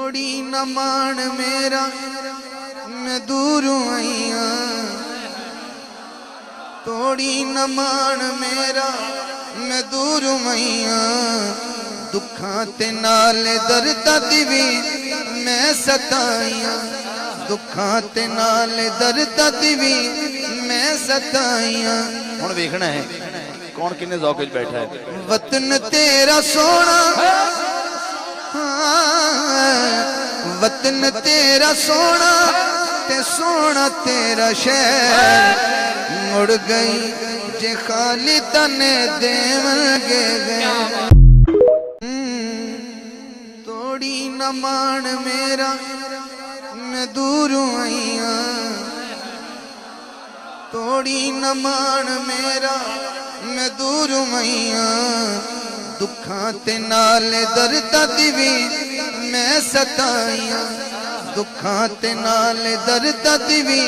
توڑی نہ مان میرا میں دوروں آئیاں توڑی نہ مان میرا میں دوروں آئیاں دکھاں تے نال درداں دی وی میں ستائیاں دکھاں تے نال درداں دی وی میں ستائیاں ہن ویکھنا ہے کون کنے ذوق وچ بیٹھا ہے وطن تیرا سونا وطن تیرا سونا تے سونا تیرا شہر مڑ گئی جے خالی تنے دیون گے گیا توڑی نہ مان میرا میں دوروں آئیاں توڑی نہ مان میرا میں دوروں آئیاں دکھاں تے نال درداں دی وی میں ستائیاں دکھاں تے نال درداں دی وی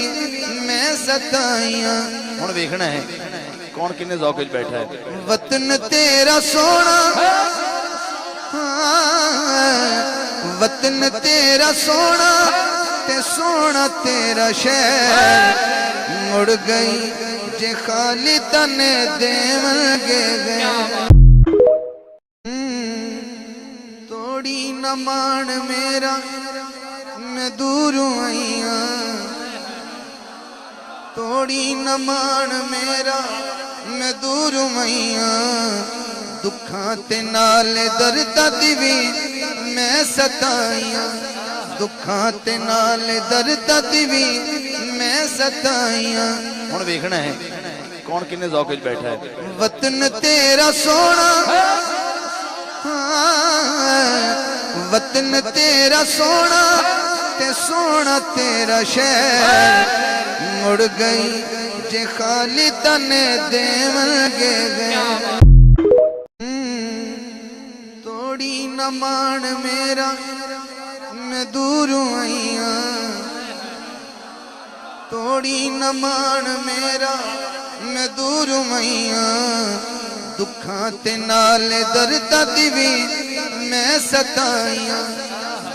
میں ستائیاں ہن ویکھنا ہے کون کنے ذوق وچ بیٹھا ہے وطن تیرا سونا وطن تیرا سونا تے سونا تیرا شہر مڑ گئی جے خالی تنے دیون گے گیا توڑی نہ مان میرا میں دوروں آئیاں توڑی نہ مان میرا میں دوروں آئیاں دکھاں تے نال درداں دی وی میں ستائیاں دکھاں تے نال درداں دی وی میں ستائیاں ہن ویکھنا ہے کون کنے ذوق وچ بیٹھا ہے وطن تیرا سونا وطن تیرا سونا تے سونا تیرا شہر مڑ گئی جے خالی تنے دیون گے گیا توڑی نہ مان میرا میں دوروں آئیاں توڑی نہ مان میرا میں دوروں آئیاں دکھاں تے نال درداں دی وی میں ستائیاں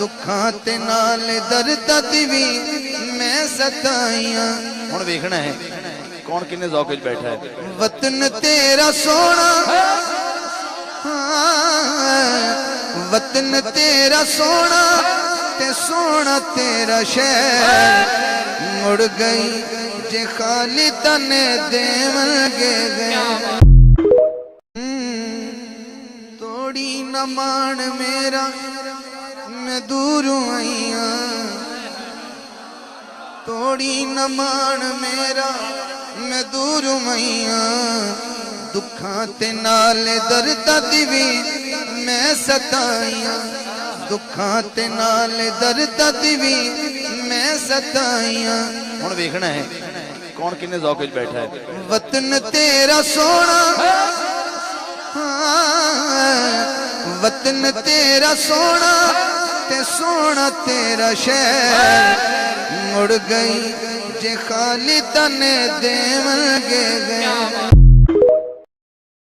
دکھاں تے نال درداں دی وی میں ستائیاں ہن ویکھنا ہے کون کنے ذوق وچ بیٹھا ہے وطن تیرا سونا وطن تیرا سونا تے سونا تیرا شہر مڑ گئی جے خالی تنے دیون گے گیا توڑی نہ مان میرا میں دوروں آئیاں توڑی نہ مان میرا میں دوروں آئیاں دکھاں تے نال درداں دی وی میں ستائیاں دکھاں تے نال درداں دی وی میں ستائیاں ہن ویکھنا ہے کون کنے ذوق وچ بیٹھا ہے وطن تیرا سونا وطن تیرا سونا تے سونا تیرا شہر مڑ گئی جے خالی تنے دیون گے گیا